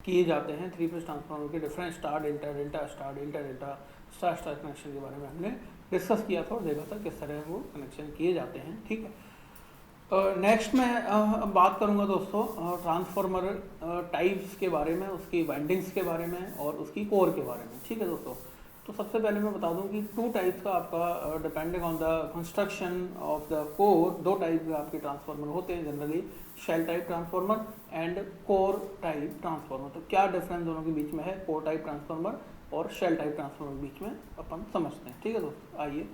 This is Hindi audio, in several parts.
किए जाते हैं थ्री फेज ट्रांसफार्मर के difference star delta, delta star, delta delta, star star connection के बारे में हमने डिस्कस किया था और देखा था किस तरह वो कनेक्शन किए जाते हैं। ठीक है, नेक्स्ट मैं अब बात करूंगा दोस्तों ट्रांसफार्मर टाइप्स के बारे में, उसकी वाइंडिंग्स के बारे में और उसकी कोर के बारे में। ठीक है दोस्तों, तो सबसे पहले मैं बता दूं कि टू टाइप्स का आपका depending on the construction of the core, दो टाइप के आपके ट्रांसफार्मर होते हैं generally, shell type transformer and core type transformer. तो क्या डिफरेंस दोनों के बीच में है, कोर टाइप ट्रांसफार्मर और शेल टाइप ट्रांसफार्मर के बीच में अपन समझते हैं। ठीक है दोस्तों, आइए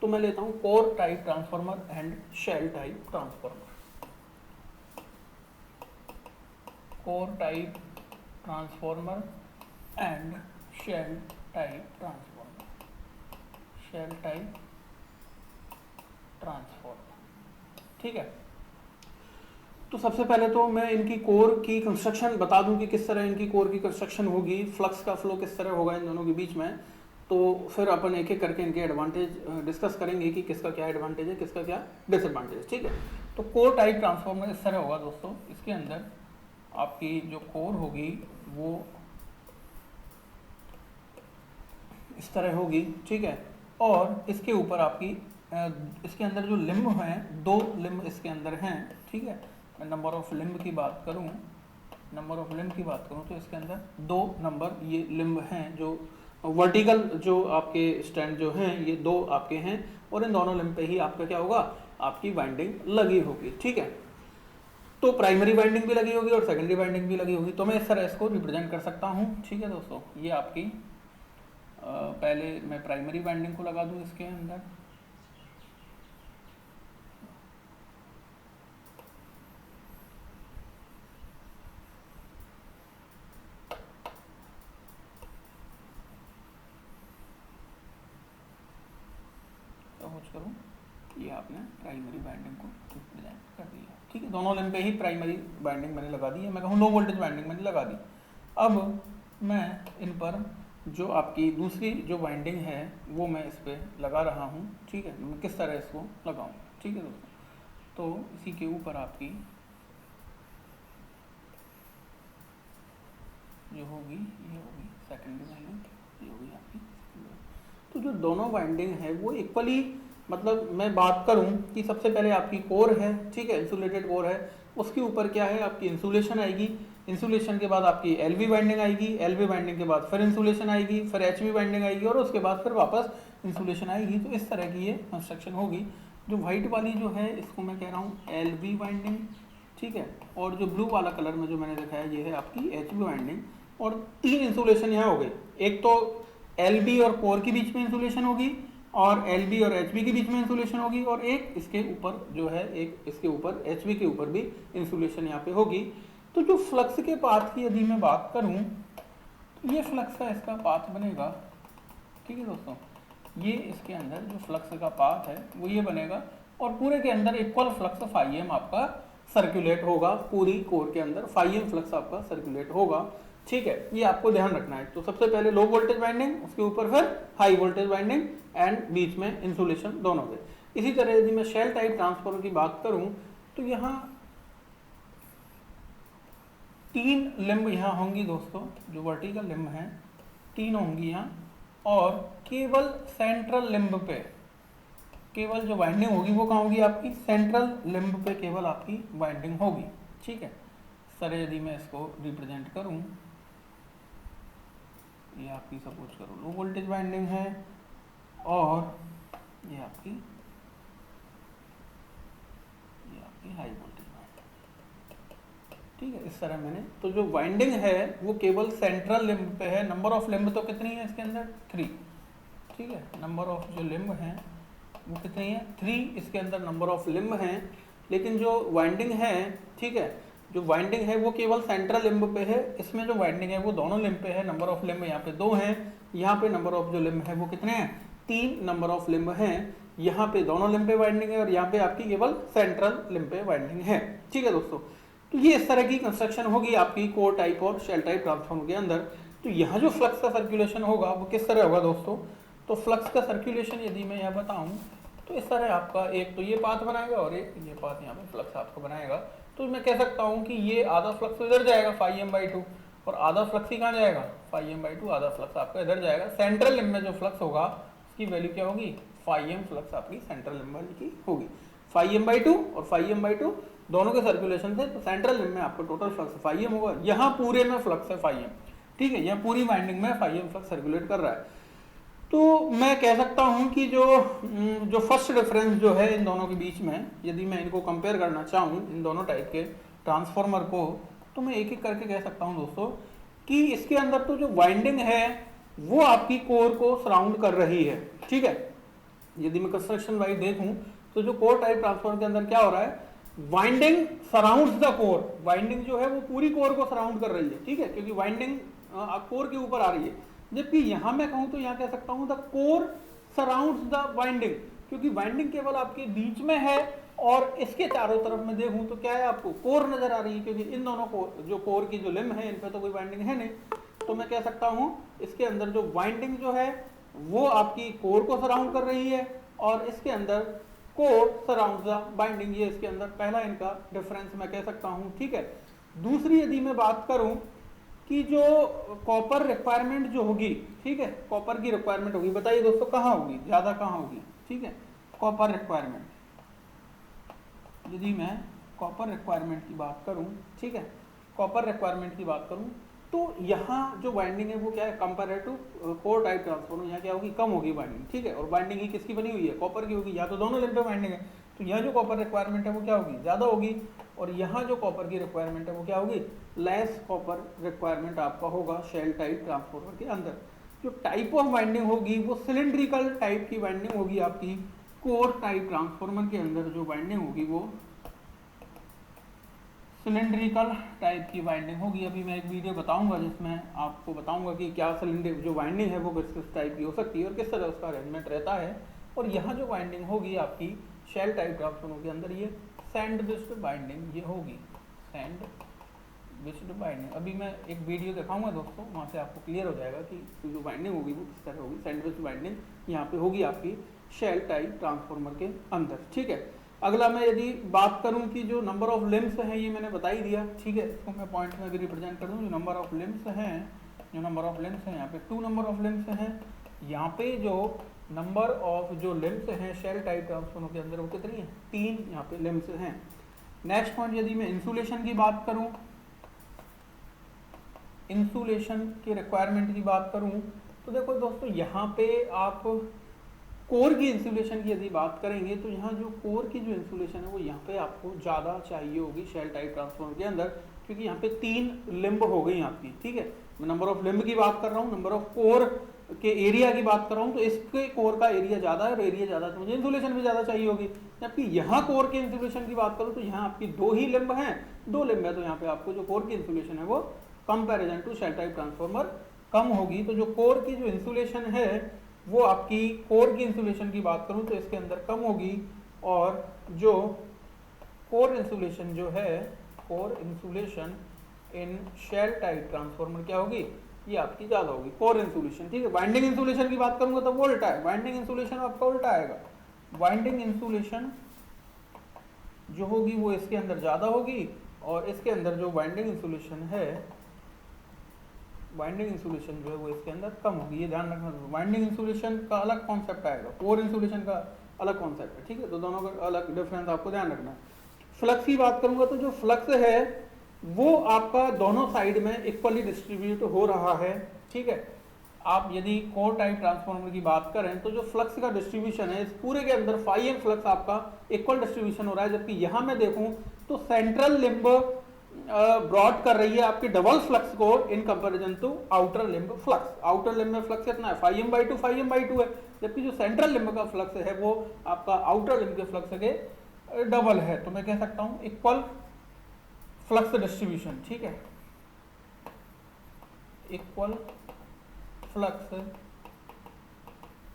तो मैं लेता हूं core type transformer and shell type transformer. Core type transformer and shell type transformer, shell type transformer. ठीक है, तो सबसे पहले तो मैं इनकी कोर की कंस्ट्रक्शन बता दूं कि किस तरह इनकी कोर की कंस्ट्रक्शन होगी, फ्लक्स का फ्लो किस तरह होगा इन दोनों के बीच में। तो फिर अपन एक एक करके इनके एडवांटेज डिस्कस करेंगे कि किसका क्या एडवांटेज है, किसका क्या डिसएडवांटेज। ठीक है, तो कोर टाइप ट्रांसफार्मर इस तरह होगा दोस्तों, इसके अंदर आपकी जो कोर होगी वो इस तरह होगी। ठीक है, और इसके ऊपर आपकी इसके अंदर जो लिम्ब हैं, दो लिम्ब इसके अंदर हैं। ठीक है, मैं नंबर ऑफ लिम्ब की बात करूं, नंबर ऑफ लिम्ब की बात करूं तो इसके अंदर दो नंबर ये लिम्ब हैं, जो वर्टिकल जो आपके स्टैंड जो हैं ये दो आपके हैं, और इन दोनों लिम्ब पे ही आपका क्या होगा, आपकी वाइंडिंग लगी होगी। ठीक है, तो प्राइमरी वाइंडिंग भी लगी होगी और सेकेंडरी वाइंडिंग भी लगी होगी। तो मैं इस तरह इसको रिप्रेजेंट कर सकता हूँ। ठीक है दोस्तों, ये आपकी पहले मैं प्राइमरी वाइंडिंग को लगा दूं इसके अंदर, सपोज करूं ये आपने प्राइमरी वाइंडिंग को रिप्रेजेंट कर दिया। ठीक है, दोनों लिंब पे ही प्राइमरी वाइंडिंग मैंने लगा दी है, मैं कहूँ लो वोल्टेज वाइंडिंग मैंने लगा दी। अब मैं इन पर जो आपकी दूसरी जो वाइंडिंग है वो मैं इस पर लगा रहा हूँ। ठीक है, मैं किस तरह इसको लगाऊँ। ठीक है दोस्तों, तो इसी के ऊपर आपकी जो होगी ये होगी सेकेंडरी वाइंडिंग, ये होगी आपकी। तो जो दोनों वाइंडिंग है वो इक्वली, मतलब मैं बात करूं कि सबसे पहले आपकी कोर है, ठीक है, इंसुलेटेड कोर है, उसके ऊपर क्या है आपकी इंसुलेशन आएगी, इंसुलेशन के बाद आपकी एलवी वाइंडिंग आएगी, एलवी वाइंडिंग के बाद फिर इंसुलेशन आएगी, फिर एचवी वाइंडिंग आएगी और उसके बाद फिर वापस इंसुलेशन आएगी। तो इस तरह की ये कंस्ट्रक्शन होगी। जो व्हाइट वाली जो है इसको मैं कह रहा हूँ एलवी वाइंडिंग। ठीक है, और जो ब्लू वाला कलर में जो मैंने दिखाया ये है आपकी एचवी वाइंडिंग। और तीन इंसुलेशन यहाँ हो गए, एक तो एलबी और कोर के बीच में इंसुलेशन होगी, और एलबी और एचबी के बीच में इंसुलेशन होगी, और एक इसके ऊपर जो है, एक इसके ऊपर एचबी के ऊपर भी इंसुलेशन यहाँ पे होगी। तो जो फ्लक्स के पाथ की यदि मैं बात करूँ तो ये फ्लक्स का इसका पाथ बनेगा। ठीक है दोस्तों, ये इसके अंदर जो फ्लक्स का पाथ है वो ये बनेगा, और पूरे के अंदर इक्वल फ्लक्स फाइव आपका सर्कुलेट होगा, पूरी कोर के अंदर फाइव फ्लक्स आपका सर्कुलेट होगा। ठीक है, ये आपको ध्यान रखना है। तो सबसे पहले लो वोल्टेज वाइंडिंग, उसके ऊपर फिर हाई वोल्टेज वाइंडिंग एंड बीच में इंसुलेशन दोनों पे। इसी तरह यदि मैं शेल टाइप ट्रांसफार्मर की बात करूं तो यहाँ तीन लिम्ब यहाँ होंगी दोस्तों, जो वर्टिकल लिम्ब हैं तीन होंगी यहाँ, और केवल सेंट्रल लिम्ब पे केवल जो वाइंडिंग होगी वो कहाँ होगी, आपकी सेंट्रल लिम्ब पे केवल आपकी वाइंडिंग होगी। ठीक है, सर यदि मैं इसको रिप्रेजेंट करूं, ये आपकी सपोज करो लो वोल्टेज वाइंडिंग है, और ये आपकी हाई वोल्टेज वाइंडिंग। ठीक है, इस तरह मैंने, तो जो वाइंडिंग है वो केवल सेंट्रल लिम्ब पे है। नंबर ऑफ लिम्ब तो कितनी है इसके अंदर, 3। ठीक है, नंबर ऑफ जो लिम्ब हैं वो कितनी है, 3 इसके अंदर नंबर ऑफ लिम्ब हैं। लेकिन जो वाइंडिंग है, ठीक है, जो वाइंडिंग है वो केवल सेंट्रल लिम्ब पे है। इसमें जो वाइंडिंग है वो दोनों लिम्ब पे है। नंबर ऑफ लिम्ब यहाँ पे 2 हैं, यहाँ पे नंबर ऑफ जो लिम्ब है वो कितने हैं, 3 नंबर ऑफ लिम्ब हैं। यहाँ पे दोनों लिम्ब पे वाइंडिंग है और यहाँ पे आपकी केवल सेंट्रल लिम्ब पे वाइंडिंग है। ठीक है दोस्तों, तो ये इस तरह की कंस्ट्रक्शन होगी आपकी कोर टाइप और शेल टाइप ट्रांसफार्मर के अंदर। तो यहाँ जो फ्लक्स का सर्कुलेशन होगा वो किस तरह होगा दोस्तों, तो फ्लक्स का सर्कुलेशन यदि मैं यहाँ बताऊँ तो इस तरह आपका एक तो ये पाथ बनाएगा और एक ये पाथ यहाँ पे फ्लक्स आपको बनाएगा। तो मैं कह सकता हूँ कि ये आधा फ्लक्स इधर जाएगा 5m/2, और आधा फ्लक्स ही कहाँ जाएगा, फाई एम बाई टू, आधा फ्लक्स आपका इधर जाएगा। सेंट्रल लिम्ब में जो फ्लक्स होगा उसकी वैल्यू क्या होगी, फाई एम फ्लक्स आपकी सेंट्रल लिम्ब वाली की होगी। फाई एम बाई टू और फाई एम बाई टू दोनों के सर्कुलेशन से, तो सेंट्रल लिम्ब में आपका टोटल फ्लक्स फाई एम होगा। यहाँ पूरे में फ्लक्स है फाई एम, ठीक है, यहाँ पूरी वाइंडिंग में फाई एम फ्लक्स सर्कुलेट कर रहा है। तो मैं कह सकता हूँ कि जो फर्स्ट डिफरेंस जो है इन दोनों के बीच में, यदि मैं इनको कंपेयर करना चाहूँ इन दोनों टाइप के ट्रांसफॉर्मर को, तो मैं एक एक करके कह सकता हूँ दोस्तों कि इसके अंदर तो जो वाइंडिंग है वो आपकी कोर को सराउंड कर रही है, ठीक है। यदि मैं कंस्ट्रक्शन वाइज देखूं तो जो कोर टाइप ट्रांसफॉर्मर के अंदर क्या हो रहा है, winding surrounds the core, winding जो है वो पूरी कोर को सराउंड कर रही है, ठीक है, क्योंकि वाइंडिंग कोर के ऊपर आ रही है। जबकि यहां मैं कहूं तो यहां कह सकता हूं the core surrounds the winding, क्योंकि वाइंडिंग केवल आपके बीच में है और इसके चारों तरफ में देखूं तो क्या है, आपको कोर नजर आ रही है, क्योंकि इन दोनों को जो कोर की जो लिम्ब है इन पे तो कोई वाइंडिंग है नहीं। तो मैं कह सकता हूं इसके अंदर जो वाइंडिंग जो है वो आपकी कोर को सराउंड कर रही है और इसके अंदर कोर सराउंड द बाइंडिंग, ये इसके अंदर पहला इनका डिफरेंस मैं कह सकता हूं, ठीक है। दूसरी यदि मैं बात करूं कि जो कॉपर रिक्वायरमेंट जो होगी, ठीक है, कॉपर की रिक्वायरमेंट होगी, बताइए दोस्तों कहाँ होगी, ज्यादा कहाँ होगी, ठीक है, कॉपर रिक्वायरमेंट। यदि मैं कॉपर रिक्वायरमेंट की बात करूं, ठीक है, कॉपर रिक्वायरमेंट की बात करूं तो यहाँ जो बाइंडिंग है वो क्या है, कंपैरेटिव कोर टाइप ट्रांसफॉर्मर यहाँ क्या होगी, कम होगी बाइंडिंग, ठीक है। और बाइंडिंग ही किसकी बनी हुई है, कॉपर की होगी, या तो दोनों लिम्ब पे बाइंडिंग है, तो यहाँ जो कॉपर रिक्वायरमेंट है वो क्या होगी, ज़्यादा होगी। और यहाँ जो कॉपर की रिक्वायरमेंट है वो क्या होगी, लेस कॉपर रिक्वायरमेंट आपका होगा शेल टाइप ट्रांसफॉर्मर के अंदर। जो टाइप ऑफ बाइंडिंग होगी वो सिलेंड्रिकल टाइप की बाइंडिंग होगी आपकी कोर टाइप ट्रांसफॉर्मर के अंदर। जो बाइंडिंग होगी वो सिलेंड्रिकल टाइप की वाइंडिंग होगी। अभी मैं एक वीडियो बताऊंगा जिसमें आपको बताऊंगा कि क्या सिलेंडर जो वाइंडिंग है वो किस टाइप की हो सकती है और किस तरह उसका अरेंजमेंट रहता है। और यहाँ जो वाइंडिंग होगी आपकी शेल टाइप ट्रांसफॉर्मर के अंदर ये सैंडविच्ड बाइंडिंग ये होगी, सैंडविच्ड बाइंडिंग। अभी मैं एक वीडियो दिखाऊंगा दोस्तों, वहाँ से आपको क्लियर हो जाएगा कि जो बाइंडिंग होगी वो किस तरह होगी। सैंडविच्ड बाइंडिंग यहाँ पे होगी आपकी शेल टाइप ट्रांसफॉर्मर के अंदर, ठीक है। अगला मैं यदि बात करूं कि जो नंबर ऑफ लिम्स हैं ये मैंने बता ही दिया, ठीक है, इसको मैं पॉइंट में भी रिप्रेजेंट कर दूं। जो नंबर ऑफ लिम्स हैं, जो नंबर ऑफ लिम्स हैं यहाँ पे 2 नंबर ऑफ लिम्स हैं। यहाँ पे जो नंबर ऑफ जो लिम्स हैं शेल टाइप ट्रांसफॉर्मर के अंदर वो कितनी है, 3 यहाँ पे लिम्स हैं। नेक्स्ट पॉइंट यदि मैं इंसुलेशन की बात करूं, इंसुलेशन की रिक्वायरमेंट की बात करूं तो देखो दोस्तों यहाँ पे आप कोर की इंसुलेशन की यदि बात करेंगे तो यहाँ जो कोर की जो इंसुलेशन है वो यहाँ पे आपको ज़्यादा चाहिए होगी शेल टाइप ट्रांसफॉर्मर के अंदर, क्योंकि यहाँ पे 3 लिम्ब हो गई आपकी, ठीक है। मैं नंबर ऑफ लिम्ब की बात कर रहा हूँ, नंबर ऑफ कोर के एरिया की बात कर रहा हूँ, तो इसके कोर का एरिया ज़्यादा है और एरिया ज़्यादा तो मुझे इंसुलेशन भी ज़्यादा चाहिए होगी। जबकि यहाँ कोर के इंसुलेशन की बात करूँ तो यहाँ आपकी 2 ही लिम्ब हैं, 2 लिम्ब है, तो यहाँ पे आपको जो कोर की इंसुलेशन है वो comparison to shell type transformer कम होगी। तो जो कोर की जो इंसुलेशन है वो आपकी कोर की इंसुलेशन की बात करूं तो इसके अंदर कम होगी, और जो कोर इंसुलेशन जो है, कोर इंसुलेशन इन शेल टाइप ट्रांसफॉर्मर क्या होगी, ये आपकी ज़्यादा होगी कोर इंसुलेशन, ठीक है। बाइंडिंग इंसुलेशन की बात करूंगा तो वो उल्टा है, बाइंडिंग इंसुलेशन आपका उल्टा आएगा। बाइंडिंग इंसुलेशन जो होगी वो इसके अंदर ज़्यादा होगी और इसके अंदर जो बाइंडिंग इंसुलेशन है, बाइंडिंग इंसुलेशन जो है वो इसके अंदर कम होगी, ये ध्यान रखना। बाइंडिंग इंसुलेशन का अलग कॉन्सेप्ट आएगा, कोर इंसुलेशन का अलग कॉन्सेप्ट है, ठीक है, तो दोनों का अलग डिफरेंस आपको ध्यान रखना है। फ्लक्स की बात करूंगा तो जो फ्लक्स है वो आपका दोनों साइड में इक्वली डिस्ट्रीब्यूट हो रहा है, ठीक है। आप यदि कोर टाइप ट्रांसफॉर्मर की बात करें तो जो फ्लक्स का डिस्ट्रीब्यूशन है इस पूरे के अंदर फाई एम फ्लक्स आपका इक्वल डिस्ट्रीब्यूशन हो रहा है। जबकि यहाँ मैं देखूं तो सेंट्रल लिम्ब ब्रॉड कर रही है आपके डबल फ्लक्स को in comparison to outer limb flux. Outer limb में फ्लक्स कितना है, फाई एम बाई टू है, जबकि जो सेंट्रल लिम्ब का फ्लक्स है वो आपका आउटर लिम्ब के फ्लक्स के डबल है। तो मैं कह सकता हूं इक्वल फ्लक्स डिस्ट्रीब्यूशन, ठीक है, इक्वल फ्लक्स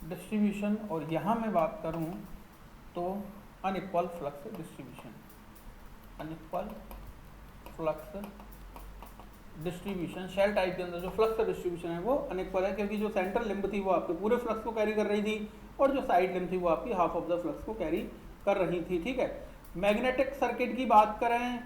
डिस्ट्रीब्यूशन। और यहां मैं बात करूं तो unequal flux distribution, unequal flux distribution. Shell type के अंदर जो फ्लक्स डिस्ट्रीब्यूशन है वो अनइक्वल है, क्योंकि जो सेंट्रल लिम्ब थी वो आपके पूरे फ्लक्स को कैरी कर रही थी और जो साइड लिम्ब थी वो आपकी हाफ ऑफ द फ्लक्स को कैरी कर रही थी, ठीक है। मैग्नेटिक सर्किट की बात करें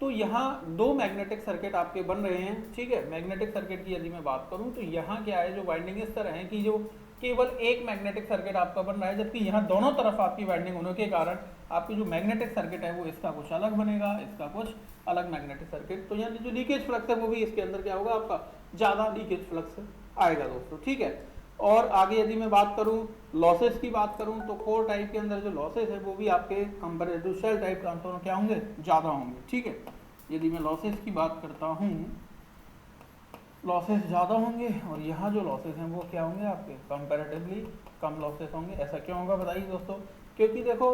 तो यहाँ दो मैग्नेटिक सर्किट आपके बन रहे हैं, ठीक है। मैग्नेटिक सर्किट की यदि मैं बात करूँ तो यहाँ क्या है, जो वाइंडिंग इस तरह है कि जो केवल एक मैग्नेटिक सर्किट आपका बन रहा है, जबकि यहाँ दोनों तरफ आपकी वाइंडिंग होने के कारण आपकी जो मैग्नेटिक सर्किट है वो इसका कुछ अलग बनेगा, इसका कुछ अलग मैग्नेटिक सर्किट। तो यानी जो लीकेज फ्लक्स है वो भी इसके अंदर क्या होगा, आपका ज़्यादा लीकेज फ्लक्स आएगा दोस्तों, ठीक है। और आगे यदि मैं बात करूं, लॉसेस की बात करूं, तो कोर टाइप के अंदर जो लॉसेस है वो भी आपके कंपेरेटिव शेल टाइप ट्रांसफार्मर क्या होंगे, ज़्यादा होंगे, ठीक है। यदि मैं लॉसेस की बात करता हूं, लॉसेस ज़्यादा होंगे और यहाँ जो लॉसेस हैं वो क्या होंगे, आपके कंपेरेटिवली कम लॉसेस होंगे। ऐसा क्यों होगा बताइए दोस्तों, क्योंकि देखो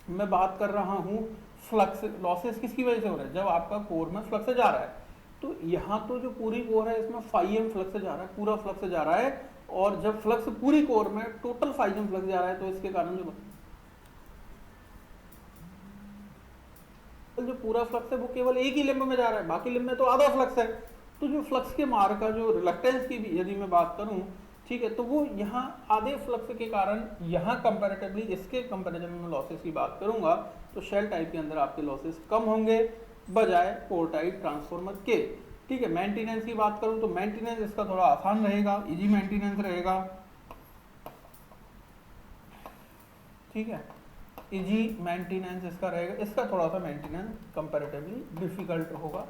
मैं बात कर रहा हूँ फ्लक्स, लॉसेस किसकी वजह से हो रहा है, जब आपका कोर में फ्लक्स जा रहा है। तो यहाँ तो जो पूरी कोर है इसमें φm फ्लक्स जा रहा है, पूरा फ्लक्स जा रहा है, और जब फ्लक्स पूरी कोर में टोटल φm फ्लक्स जा रहा है तो इसके कारण जो पूरा फ्लक्स है वो केवल एक ही लिम्ब में जा रहा है, बाकी लिम्ब में तो आधा फ्लक्स है। तो जो फ्लक्स के मार का जो रिलक्टेंस की भी यदि मैं बात करूं, ठीक है, तो वो यहाँ आधे फ्लक्स के कारण यहाँ कंपैरेटिवली इसके कंपैरिजन में लॉसेस की बात करूंगा तो शेल टाइप के अंदर आपके लॉसेस कम होंगे बजाय कोर टाइप ट्रांसफार्मर के, ठीक है। मेंटेनेंस की बात करूं तो मेंटेनेंस इसका थोड़ा आसान रहेगा, इजी मेंटेनेंस रहेगा, ठीक है, इजी मेंटेनेंस इसका रहेगा। इसका थोड़ा सा मेंटेनेंस कंपैरेटिवली डिफिकल्ट होगा,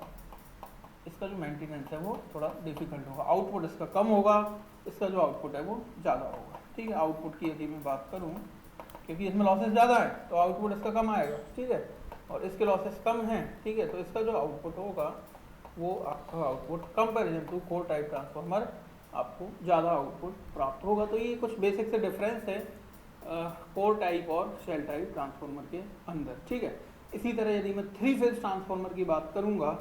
इसका जो मेंटेनेंस है वो थोड़ा डिफिकल्ट होगा। आउटपुट इसका कम होगा, इसका जो आउटपुट है वो ज़्यादा होगा, ठीक है। आउटपुट की यदि मैं बात करूं, क्योंकि इसमें लॉसेस ज़्यादा है तो आउटपुट इसका कम आएगा, ठीक है, और इसके लॉसेस कम हैं, ठीक है, तो इसका जो आउटपुट होगा वो आपका output comparison to core type transformer आपको ज़्यादा आउटपुट प्राप्त होगा। तो ये कुछ बेसिक से डिफरेंस है कोर टाइप और शेल टाइप ट्रांसफार्मर के अंदर, ठीक है। इसी तरह यदि मैं 3 फेज ट्रांसफार्मर की बात करूंगा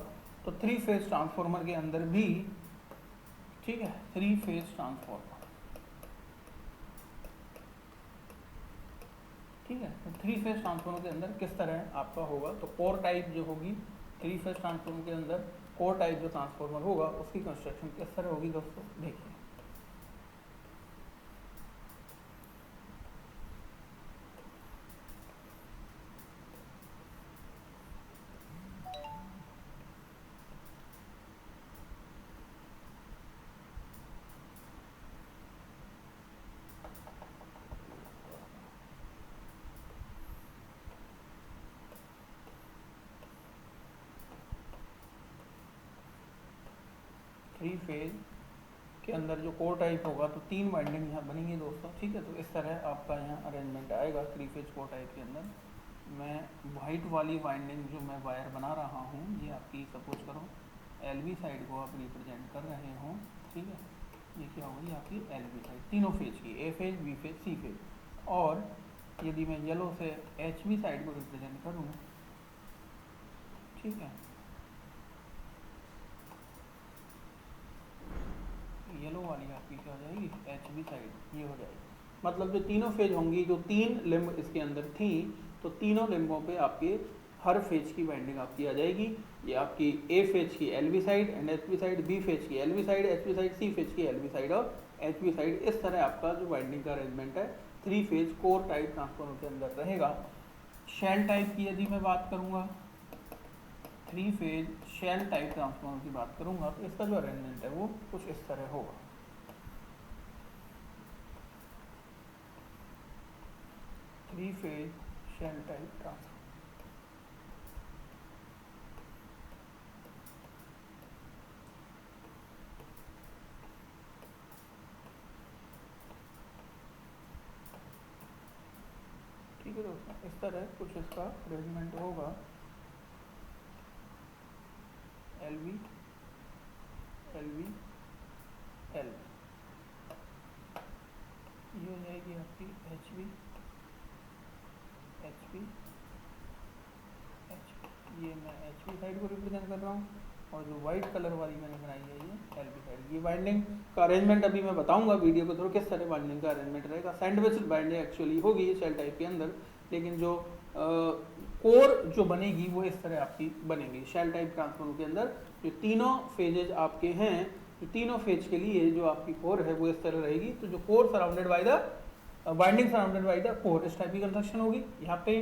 तो 3 फेज ट्रांसफार्मर के अंदर भी, ठीक है, 3 फेज ट्रांसफार्मर, ठीक है, तो 3 फेज ट्रांसफार्मर के अंदर किस तरह आपका होगा, तो कोर टाइप जो होगी 3 फेज ट्रांसफार्मर के अंदर, कोर टाइप जो ट्रांसफार्मर होगा उसकी कंस्ट्रक्शन किस तरह होगी दोस्तों, देखिए। थ्री फेज के अंदर जो कोर टाइप होगा तो 3 वाइंडिंग यहाँ बनेंगी दोस्तों, ठीक है। तो इस तरह आपका यहाँ अरेंजमेंट आएगा 3 फेज कोर टाइप के अंदर। मैं वाइट वाली वाइंडिंग जो मैं वायर बना रहा हूँ ये आपकी, सपोज करो LV साइड को आप रिप्रेजेंट कर रहे हो, ठीक है, ये क्या होगी आपकी LV साइड तीनों फेज की, A phase, B phase, C phase. और यदि मैं येलो से HV साइड को रिप्रेजेंट करूँ, ठीक है, येलो वाली आपकी क्या हो जाएगी, HV साइड ये हो जाएगी। मतलब जो तीनों फेज होंगी, जो 3 लिम्ब इसके अंदर थी, तो तीनों लिम्बों पे आपके हर फेज की वाइंडिंग आपकी आ जाएगी। ये आपकी A फेज की LV side and HV side, B phase की LV side, HV side, C phase की LV साइड और HV साइड। इस तरह आपका जो वाइंडिंग का अरेंजमेंट है 3 फेज कोर टाइप ट्रांसफार्मर के अंदर रहेगा। शेल टाइप की यदि मैं बात करूँगा, 3 फेज शेल टाइप ट्रांसफार्मर की बात करूंगा तो इसका जो अरेंजमेंट है वो कुछ इस तरह होगा। 3 फेज शेल टाइप ट्रांसफार्मर, ठीक है दोस्तों, इस तरह कुछ इसका अरेंजमेंट होगा। LV, LV, LV, ये हो जाएगी आपकी HV, HV, HV। ये मैं HV साइड को रिप्रेजेंट कर रहा हूँ और जो वाइट कलर वाली मैंने बनाई है ये LV साइड। ये वाइंडिंग का अरेंजमेंट अभी मैं बताऊंगा वीडियो के थ्रू किस तरह वाइंडिंग का अरेंजमेंट रहेगा। सैंडविच वाइंडिंग एक्चुअली होगी शेल टाइप के अंदर, लेकिन जो कोर जो बनेगी वो इस तरह आपकी बनेगी शेल टाइप ट्रांसफार्मर के अंदर। जो तीनों फेजेज आपके हैं, जो तीनों फेज के लिए जो आपकी कोर है वो इस तरह रहेगी। तो जो core surrounded by the winding surrounded by the core, इस टाइप की कंस्ट्रक्शन होगी। यहाँ पे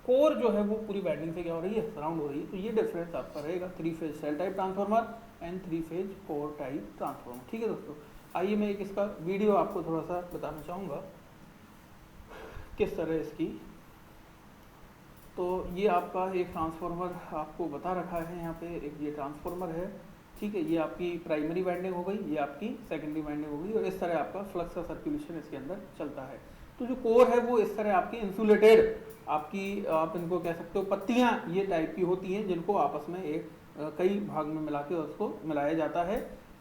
कोर जो है वो पूरी वाइंडिंग से क्या हो रही है, सराउंड हो रही है। तो ये डिफरेंस आपका रहेगा 3 phase shell type transformer and 3 phase core type transformer. ठीक है दोस्तों, आइए मैं एक इसका वीडियो आपको थोड़ा सा बताना चाहूँगा किस तरह इसकी। तो ये आपका एक ट्रांसफार्मर आपको बता रखा है यहाँ पे, एक ये ट्रांसफार्मर है, ठीक है। ये आपकी प्राइमरी वाइंडिंग हो गई, ये आपकी सेकेंडरी वाइंडिंग हो गई, और इस तरह आपका फ्लक्स का सर्कुलेशन इसके अंदर चलता है। तो जो कोर है वो इस तरह आपकी इंसुलेटेड आपकी, आप इनको कह सकते हो पत्तियां ये टाइप की होती हैं, जिनको आपस में एक कई भाग में मिला के उसको मिलाया जाता है।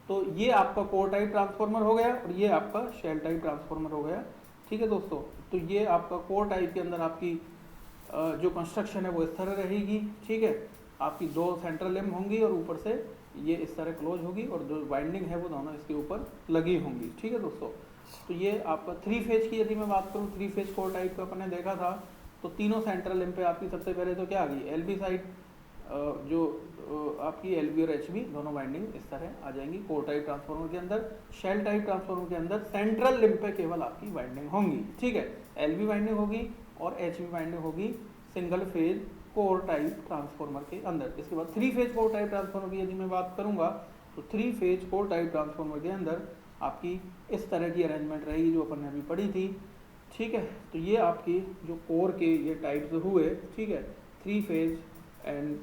तो ये आपका कोर टाइप ट्रांसफार्मर हो गया, और ये आपका शेल टाइप ट्रांसफार्मर हो गया। ठीक है दोस्तों, तो ये आपका कोर टाइप के अंदर आपकी जो कंस्ट्रक्शन है वो इस तरह रहेगी। ठीक है, आपकी 2 सेंट्रल लिम्ब होंगी और ऊपर से ये इस तरह क्लोज होगी, और जो वाइंडिंग है वो दोनों इसके ऊपर लगी होंगी। ठीक है दोस्तों, तो ये आपका 3 फेज की यदि मैं बात करूँ, 3 फेज कोर टाइप का अपन ने देखा था, तो तीनों सेंट्रल लिम्ब पे आपकी सबसे पहले तो क्या आ गई, एलबी साइड, जो आपकी एलबी और एचबी दोनों वाइंडिंग इस तरह आ जाएंगी कोर टाइप ट्रांसफार्मर के अंदर। शेल टाइप ट्रांसफार्मर के अंदर सेंट्रल लिम्ब पे केवल आपकी वाइंडिंग होंगी। ठीक है, एलबी वाइंडिंग होगी और एचबी वाइंडिंग होगी single phase core type transformer के अंदर। इसके बाद 3 फेज कोर टाइप ट्रांसफार्मर की यदि मैं बात करूंगा, तो 3 फेज कोर टाइप ट्रांसफार्मर के अंदर आपकी इस तरह की अरेंजमेंट रहेगी जो अपन ने अभी पढ़ी थी। ठीक है, तो ये आपकी जो कोर के ये टाइप्स हुए, ठीक है, 3 फेज एंड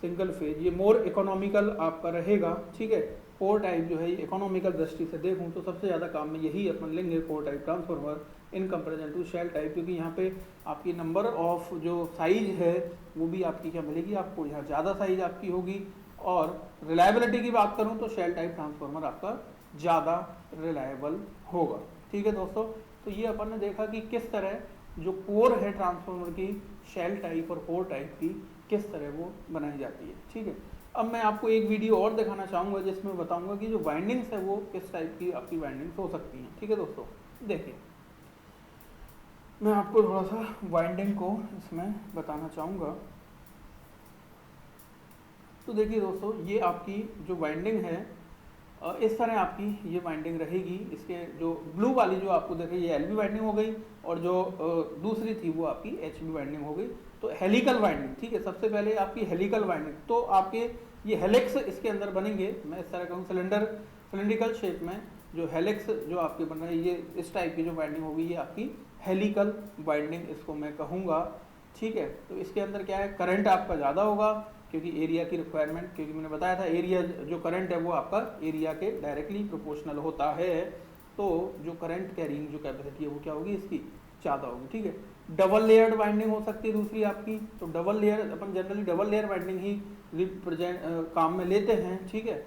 सिंगल फेज, ये मोर इकोनॉमिकल आपका रहेगा। ठीक है, कोर टाइप जो है ये इकोनॉमिकल दृष्टि से देखूं तो सबसे ज़्यादा काम में यही अपन लेंगे core type transformer in comparison to shell type, क्योंकि यहाँ पे आपकी नंबर ऑफ जो साइज है वो भी आपकी क्या मिलेगी, आपको यहाँ ज़्यादा साइज आपकी होगी। और रिलायबिलिटी की बात करूँ तो शेल टाइप ट्रांसफार्मर आपका ज़्यादा रिलायबल होगा। ठीक है दोस्तों, तो ये अपन ने देखा कि किस तरह जो कोर है ट्रांसफार्मर की शेल टाइप और कोर टाइप की किस तरह वो बनाई जाती है। ठीक है, अब मैं आपको एक वीडियो और दिखाना चाहूँगा जिसमें बताऊँगा कि जो वाइंडिंग्स है वो किस टाइप की आपकी वाइंडिंग्स हो सकती हैं। ठीक है दोस्तों, देखिए मैं आपको थोड़ा सा वाइंडिंग को इसमें बताना चाहूँगा। तो देखिए दोस्तों, ये आपकी जो वाइंडिंग है इस तरह आपकी ये वाइंडिंग रहेगी। इसके जो ब्लू वाली जो आपको देख रही है ये एलबी वाइंडिंग हो गई, और जो दूसरी थी वो आपकी एचबी वाइंडिंग हो गई। तो हेलिकल वाइंडिंग, ठीक है, सबसे पहले आपकी हेलिकल वाइंडिंग, तो आपके ये हेलिक्स इसके अंदर बनेंगे। मैं इस तरह कहूँ सिलेंड्रिकल शेप में जो हेलिक्स जो आपके बन रहे हैं, ये इस टाइप की जो वाइंडिंग होगी ये आपकी हेलिकल वाइंडिंग इसको मैं कहूँगा। ठीक है, तो इसके अंदर क्या है, करंट आपका ज़्यादा होगा क्योंकि एरिया की रिक्वायरमेंट, क्योंकि मैंने बताया था एरिया जो करंट है वो आपका एरिया के डायरेक्टली प्रोपोर्शनल होता है। तो जो करंट कैरिंग जो कैपेसिटी है वो क्या होगी, इसकी ज़्यादा होगी। ठीक है, डबल लेयर्ड वाइंडिंग हो सकती है दूसरी आपकी। तो डबल लेयर अपन जनरली डबल लेयर वाइंडिंग ही रिप्रेजेंट काम में लेते हैं। ठीक है,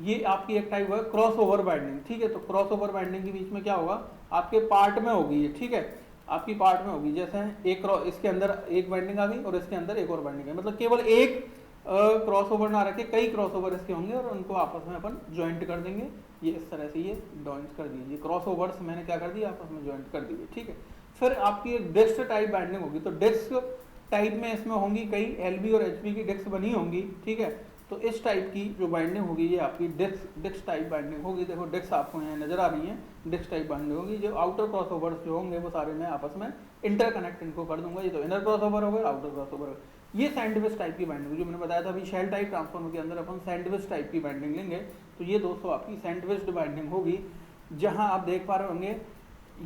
ये आपकी एक टाइप है क्रॉस ओवर वाइंडिंग। ठीक है, तो क्रॉस ओवर वाइंडिंग के बीच में क्या होगा, आपके पार्ट में होगी ये। ठीक है, आपकी पार्ट में होगी, जैसे एक इसके अंदर एक वाइंडिंग आ गई और इसके अंदर एक और वाइंडिंग है, मतलब केवल एक क्रॉस ओवर ना रखे, कई क्रॉस ओवर इसके होंगे और उनको आपस में अपन ज्वाइंट कर देंगे। ये इस तरह से ये ज्वाइंट कर दीजिए, क्रॉस ओवर्स मैंने क्या कर दिया, आपस में ज्वाइंट कर दिए। ठीक है, फिर आपकी एक डिस्क टाइप बाइंडिंग होगी। तो डिस्क टाइप में इसमें होंगी कई एलबी और एचबी की डिस्क बनी होंगी। ठीक है, तो इस टाइप की जो बाइंडिंग होगी ये आपकी डिस्क टाइप बाइंडिंग होगी। देखो डिस्क आपको यहाँ नजर आ रही है, डिस्क टाइप बाइंडिंग होगी। जो आउटर क्रॉस ओवर्स जो होंगे वो सारे मैं आपस में इंटरकनेक्ट इनको कर दूंगा। ये तो इनर क्रॉस ओवर होगा, आउटर क्रॉस ओवर। ये सैंडविच टाइप की बाइंडिंग जो मैंने बताया था अभी, शेल टाइप ट्रांसफार्मर के अंदर अपन सैंडविच टाइप की बाइंडिंग लेंगे। तो ये दोस्तों आपकी सैंडविच बाइंडिंग होगी, जहां आप देख पा रहे होंगे